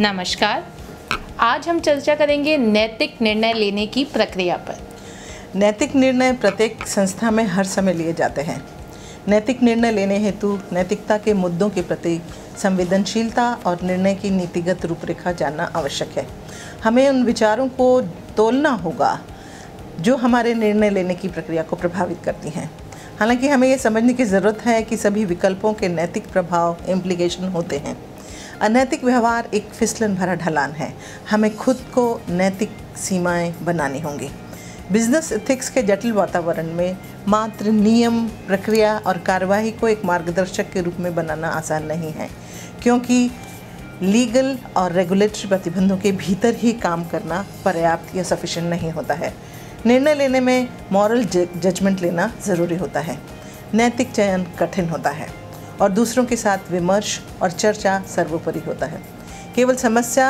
नमस्कार। आज हम चर्चा करेंगे नैतिक निर्णय लेने की प्रक्रिया पर। नैतिक निर्णय प्रत्येक संस्था में हर समय लिए जाते हैं। नैतिक निर्णय लेने हेतु नैतिकता के मुद्दों के प्रति संवेदनशीलता और निर्णय की नीतिगत रूपरेखा जानना आवश्यक है। हमें उन विचारों को तोलना होगा जो हमारे निर्णय लेने की प्रक्रिया को प्रभावित करती हैं। हालांकि हमें ये समझने की ज़रूरत है कि सभी विकल्पों के नैतिक प्रभाव इम्प्लीकेशन होते हैं। अनैतिक व्यवहार एक फिसलन भरा ढलान है। हमें खुद को नैतिक सीमाएं बनानी होंगी। बिजनेस एथिक्स के जटिल वातावरण में मात्र नियम, प्रक्रिया और कार्यवाही को एक मार्गदर्शक के रूप में बनाना आसान नहीं है, क्योंकि लीगल और रेगुलेटरी प्रतिबंधों के भीतर ही काम करना पर्याप्त या सफिशिएंट नहीं होता है। निर्णय लेने में मॉरल जजमेंट लेना ज़रूरी होता है। नैतिक चयन कठिन होता है और दूसरों के साथ विमर्श और चर्चा सर्वोपरि होता है। केवल समस्या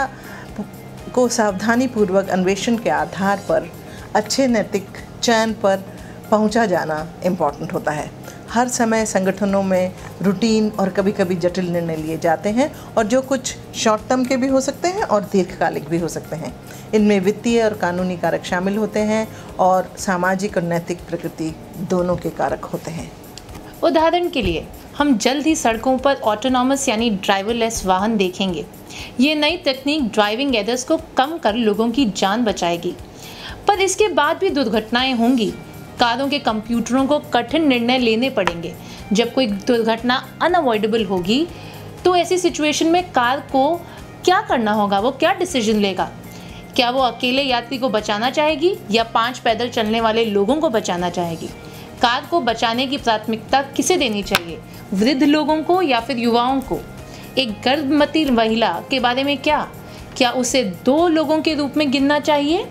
को सावधानीपूर्वक अन्वेषण के आधार पर अच्छे नैतिक चयन पर पहुंचा जाना इम्पॉर्टेंट होता है। हर समय संगठनों में रूटीन और कभी कभी जटिल निर्णय लिए जाते हैं, और जो कुछ शॉर्ट टर्म के भी हो सकते हैं और दीर्घकालिक भी हो सकते हैं। इनमें वित्तीय और कानूनी कारक शामिल होते हैं और सामाजिक और नैतिक प्रकृति दोनों के कारक होते हैं। उदाहरण के लिए हम जल्द ही सड़कों पर ऑटोनॉमस यानी ड्राइवरलेस वाहन देखेंगे। ये नई तकनीक ड्राइविंग एरर्स को कम कर लोगों की जान बचाएगी, पर इसके बाद भी दुर्घटनाएं होंगी। कारों के कंप्यूटरों को कठिन निर्णय लेने पड़ेंगे। जब कोई दुर्घटना अनअवॉइडेबल होगी तो ऐसी सिचुएशन में कार को क्या करना होगा? वो क्या डिसीजन लेगा? क्या वो अकेले यात्री को बचाना चाहेगी या 5 पैदल चलने वाले लोगों को बचाना चाहेगी? कार को बचाने की प्राथमिकता किसे देनी चाहिए? वृद्ध लोगों को या फिर युवाओं को? एक गर्भवती महिला के बारे में क्या उसे 2 लोगों के रूप में गिनना चाहिए?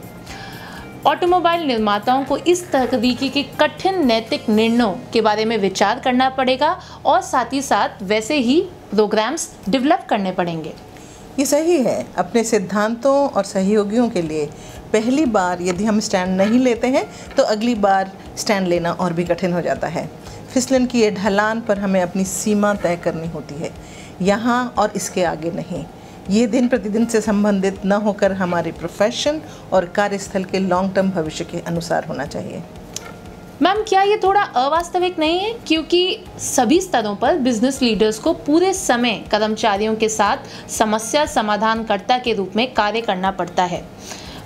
ऑटोमोबाइल निर्माताओं को इस तरीके के कठिन नैतिक निर्णयों के बारे में विचार करना पड़ेगा और साथ ही साथ वैसे ही प्रोग्राम्स डेवलप करने पड़ेंगे। ये सही है। अपने सिद्धांतों और सहयोगियों के लिए पहली बार यदि हम स्टैंड नहीं लेते हैं तो अगली बार स्टैंड लेना और भी कठिन हो जाता है। फिसलन की ये ढलान पर हमें अपनी सीमा तय करनी होती है, यहाँ और इसके आगे नहीं। ये दिन प्रतिदिन से संबंधित न होकर हमारे प्रोफेशन और कार्यस्थल के लॉन्ग टर्म भविष्य के अनुसार होना चाहिए। मैम, क्या ये थोड़ा अवास्तविक नहीं है? क्योंकि सभी स्तरों पर बिजनेस लीडर्स को पूरे समय कर्मचारियों के साथ समस्या समाधानकर्ता के रूप में कार्य करना पड़ता है।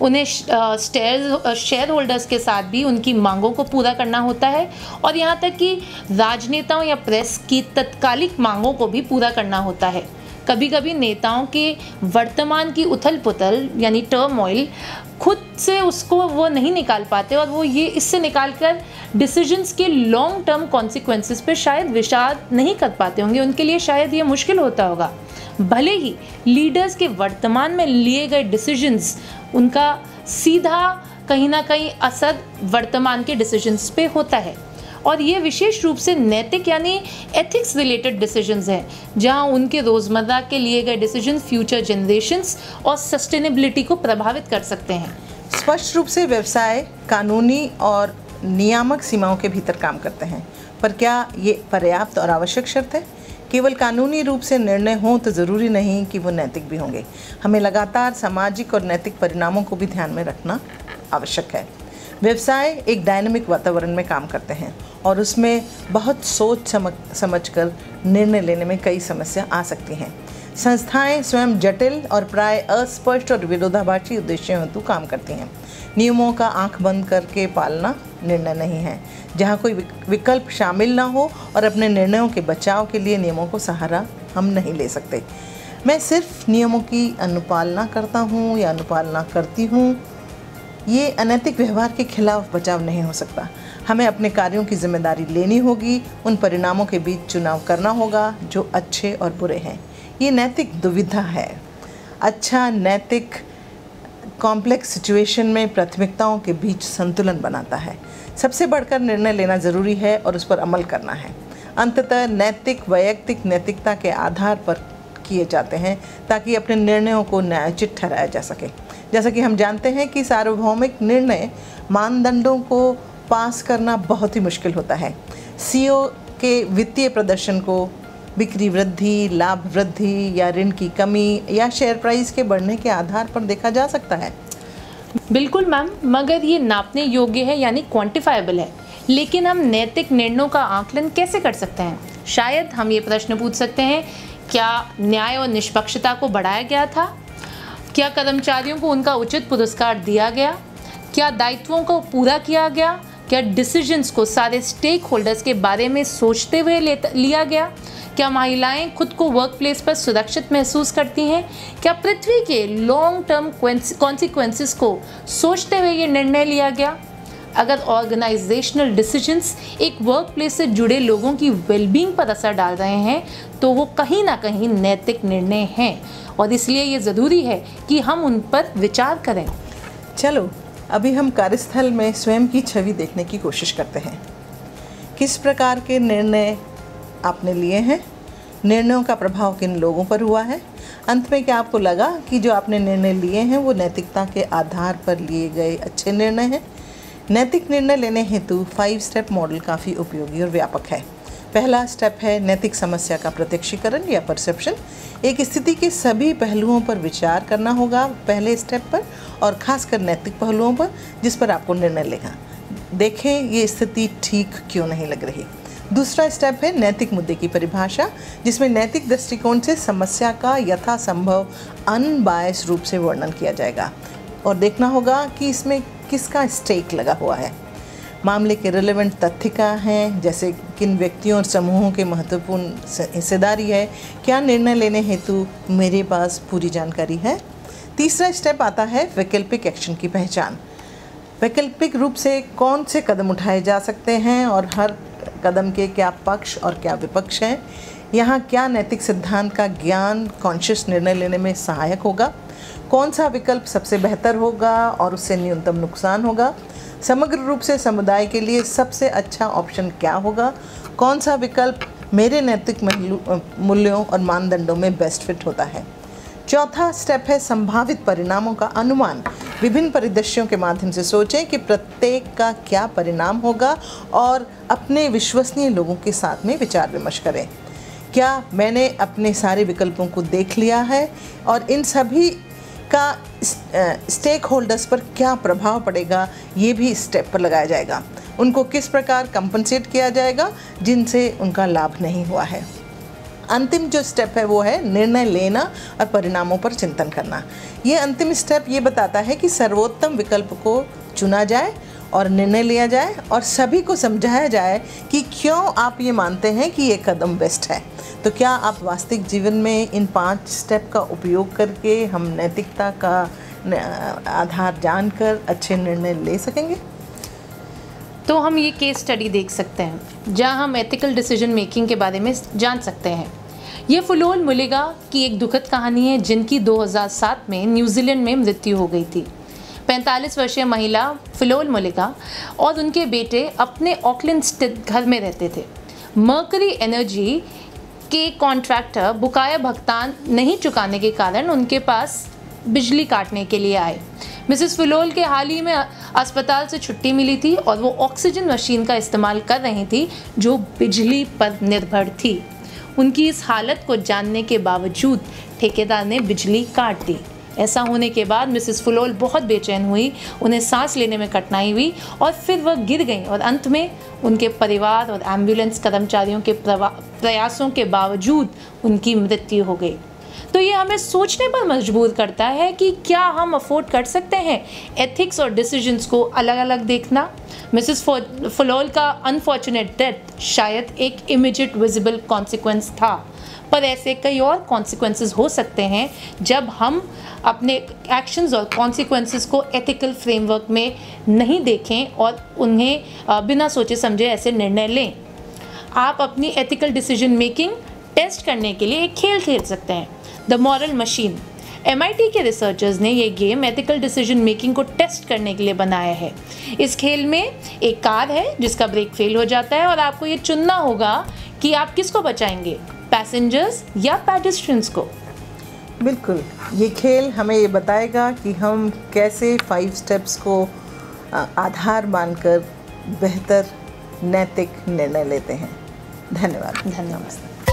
उन्हें शेयर होल्डर्स के साथ भी उनकी मांगों को पूरा करना होता है, और यहाँ तक कि राजनेताओं या प्रेस की तत्कालिक मांगों को भी पूरा करना होता है। कभी कभी नेताओं के वर्तमान की उथल पुथल यानी टर्मोइल खुद से उसको वो नहीं निकाल पाते, और वो ये इससे निकाल कर डिसीजंस के लॉन्ग टर्म कॉन्सिक्वेंसेस पे शायद विचार नहीं कर पाते होंगे। उनके लिए शायद ये मुश्किल होता होगा। भले ही लीडर्स के वर्तमान में लिए गए डिसीजंस, उनका सीधा कहीं ना कहीं असर वर्तमान के डिसीजंस पे होता है, और ये विशेष रूप से नैतिक यानी एथिक्स रिलेटेड डिसीजंस हैं, जहां उनके रोज़मर्रा के लिए गए डिसीजन फ्यूचर जनरेशंस और सस्टेनेबिलिटी को प्रभावित कर सकते हैं। स्पष्ट रूप से व्यवसाय कानूनी और नियामक सीमाओं के भीतर काम करते हैं, पर क्या ये पर्याप्त और आवश्यक शर्त है? केवल कानूनी रूप से निर्णय हों तो ज़रूरी नहीं कि वो नैतिक भी होंगे। हमें लगातार सामाजिक और नैतिक परिणामों को भी ध्यान में रखना आवश्यक है। व्यवसाय एक डायनामिक वातावरण में काम करते हैं और उसमें बहुत सोच समझकर निर्णय लेने में कई समस्या आ सकती हैं। संस्थाएं स्वयं जटिल और प्राय अस्पष्ट और विरोधाभासी उद्देश्यों हेतु काम करती हैं। नियमों का आंख बंद करके पालना निर्णय नहीं है, जहां कोई विकल्प शामिल ना हो, और अपने निर्णयों के बचाव के लिए नियमों को सहारा हम नहीं ले सकते। मैं सिर्फ नियमों की अनुपालना करता हूँ या अनुपालना करती हूँ, ये अनैतिक व्यवहार के खिलाफ बचाव नहीं हो सकता। हमें अपने कार्यों की जिम्मेदारी लेनी होगी, उन परिणामों के बीच चुनाव करना होगा जो अच्छे और बुरे हैं। ये नैतिक दुविधा है। अच्छा नैतिक कॉम्प्लेक्स सिचुएशन में प्राथमिकताओं के बीच संतुलन बनाता है। सबसे बढ़कर निर्णय लेना ज़रूरी है और उस पर अमल करना है। अंततः नैतिक वैयक्तिक नैतिकता के आधार पर किए जाते हैं ताकि अपने निर्णयों को न्यायोचित ठहराया जा सके। जैसा कि हम जानते हैं कि सार्वभौमिक निर्णय मानदंडों को पास करना बहुत ही मुश्किल होता है। सीईओ के वित्तीय प्रदर्शन को बिक्री वृद्धि, लाभ वृद्धि या ऋण की कमी या शेयर प्राइस के बढ़ने के आधार पर देखा जा सकता है। बिल्कुल मैम, मगर ये नापने योग्य है यानी क्वांटिफाइबल है। लेकिन हम नैतिक निर्णयों का आकलन कैसे कर सकते हैं? शायद हम ये प्रश्न पूछ सकते हैं, क्या न्याय और निष्पक्षता को बढ़ाया गया था? क्या कर्मचारियों को उनका उचित पुरस्कार दिया गया? क्या दायित्वों को पूरा किया गया? क्या डिसीजंस को सारे स्टेक होल्डर्स के बारे में सोचते हुए लिया गया? क्या महिलाएं खुद को वर्क प्लेस पर सुरक्षित महसूस करती हैं? क्या पृथ्वी के लॉन्ग टर्म कॉन्सिक्वेंसेस को सोचते हुए ये निर्णय लिया गया? अगर ऑर्गेनाइजेशनल डिसीजंस एक वर्क प्लेस से जुड़े लोगों की वेलबींग पर असर डाल रहे हैं तो वो कहीं ना कहीं नैतिक निर्णय हैं और इसलिए ये ज़रूरी है कि हम उन पर विचार करें। चलो अभी हम कार्यस्थल में स्वयं की छवि देखने की कोशिश करते हैं। किस प्रकार के निर्णय आपने लिए हैं? निर्णयों का प्रभाव किन लोगों पर हुआ है? अंत में क्या आपको लगा कि जो आपने निर्णय लिए हैं वो नैतिकता के आधार पर लिए गए अच्छे निर्णय हैं? नैतिक निर्णय लेने हेतु 5 स्टेप मॉडल काफ़ी उपयोगी और व्यापक है। पहला स्टेप है नैतिक समस्या का प्रत्यक्षीकरण या परसेप्शन। एक स्थिति के सभी पहलुओं पर विचार करना होगा पहले स्टेप पर, और खासकर नैतिक पहलुओं पर जिस पर आपको निर्णय लेगा। देखें ये स्थिति ठीक क्यों नहीं लग रही। दूसरा स्टेप है नैतिक मुद्दे की परिभाषा, जिसमें नैतिक दृष्टिकोण से समस्या का यथासंभव अनबायस रूप से वर्णन किया जाएगा और देखना होगा कि इसमें किसका स्टेक लगा हुआ है। मामले के रिलेवेंट तथ्य क्या हैं, जैसे किन व्यक्तियों और समूहों के महत्वपूर्ण हिस्सेदारी है, क्या निर्णय लेने हेतु मेरे पास पूरी जानकारी है। तीसरा स्टेप आता है वैकल्पिक एक्शन की पहचान। वैकल्पिक रूप से कौन से कदम उठाए जा सकते हैं और हर कदम के क्या पक्ष और क्या विपक्ष हैं। यहाँ क्या नैतिक सिद्धांत का ज्ञान कॉन्शियस निर्णय लेने में सहायक होगा, कौन सा विकल्प सबसे बेहतर होगा और उससे न्यूनतम नुकसान होगा, समग्र रूप से समुदाय के लिए सबसे अच्छा ऑप्शन क्या होगा, कौन सा विकल्प मेरे नैतिक मूल्यों और मानदंडों में बेस्ट फिट होता है। चौथा स्टेप है संभावित परिणामों का अनुमान। विभिन्न परिदृश्यों के माध्यम से सोचें कि प्रत्येक का क्या परिणाम होगा और अपने विश्वसनीय लोगों के साथ में विचार विमर्श करें। क्या मैंने अपने सारे विकल्पों को देख लिया है और इन सभी का स्टेक होल्डर्स पर क्या प्रभाव पड़ेगा, ये भी स्टेप पर लगाया जाएगा। उनको किस प्रकार कंपनसेट किया जाएगा जिनसे उनका लाभ नहीं हुआ है। अंतिम जो स्टेप है वो है निर्णय लेना और परिणामों पर चिंतन करना। ये अंतिम स्टेप ये बताता है कि सर्वोत्तम विकल्प को चुना जाए और निर्णय लिया जाए और सभी को समझाया जाए कि क्यों आप ये मानते हैं कि ये कदम बेस्ट है। तो क्या आप वास्तविक जीवन में इन 5 स्टेप का उपयोग करके हम नैतिकता का आधार जानकर अच्छे निर्णय ले सकेंगे? तो हम ये केस स्टडी देख सकते हैं जहां हम एथिकल डिसीजन मेकिंग के बारे में जान सकते हैं। ये फुलोल मुलिगा की एक दुखद कहानी है जिनकी 2007 में न्यूजीलैंड में मृत्यु हो गई थी। 45 वर्षीय महिला फिलोल मुलिगा और उनके बेटे अपने ऑकलैंड स्थित घर में रहते थे। मर्करी एनर्जी के कॉन्ट्रैक्टर बकाया भुगतान नहीं चुकाने के कारण उनके पास बिजली काटने के लिए आए। मिसेस फिलोल के हाल ही में अस्पताल से छुट्टी मिली थी और वो ऑक्सीजन मशीन का इस्तेमाल कर रही थी जो बिजली पर निर्भर थी। उनकी इस हालत को जानने के बावजूद ठेकेदार ने बिजली काट दी। ऐसा होने के बाद मिसेस फिलोल बहुत बेचैन हुई, उन्हें सांस लेने में कठिनाई हुई और फिर वह गिर गईं और अंत में उनके परिवार और एम्बुलेंस कर्मचारियों के प्रयासों के बावजूद उनकी मृत्यु हो गई। तो ये हमें सोचने पर मजबूर करता है कि क्या हम अफोर्ड कर सकते हैं एथिक्स और डिसीजंस को अलग अलग देखना। मिसेस फिलोल का अनफॉर्चुनेट डेथ शायद एक इमीडिएट विजिबल कॉन्सिक्वेंस था, पर ऐसे कई और कॉन्सिक्वेंसेस हो सकते हैं जब हम अपने एक्शंस और कॉन्सिक्वेंसेस को एथिकल फ्रेमवर्क में नहीं देखें और उन्हें बिना सोचे समझे ऐसे निर्णय लें। आप अपनी एथिकल डिसीजन मेकिंग टेस्ट करने के लिए एक खेल खेल सकते हैं, द मॉरल मशीन। MIT के रिसर्चर्स ने ये गेम एथिकल डिसीजन मेकिंग को टेस्ट करने के लिए बनाया है। इस खेल में एक कार है जिसका ब्रेक फेल हो जाता है और आपको ये चुनना होगा कि आप किसको बचाएंगे, पैसेंजर्स या पेडेस्ट्रियंस को। बिल्कुल, ये खेल हमें ये बताएगा कि हम कैसे 5 स्टेप्स को आधार मानकर बेहतर नैतिक निर्णय लेते हैं। धन्यवाद। धन्यवाद।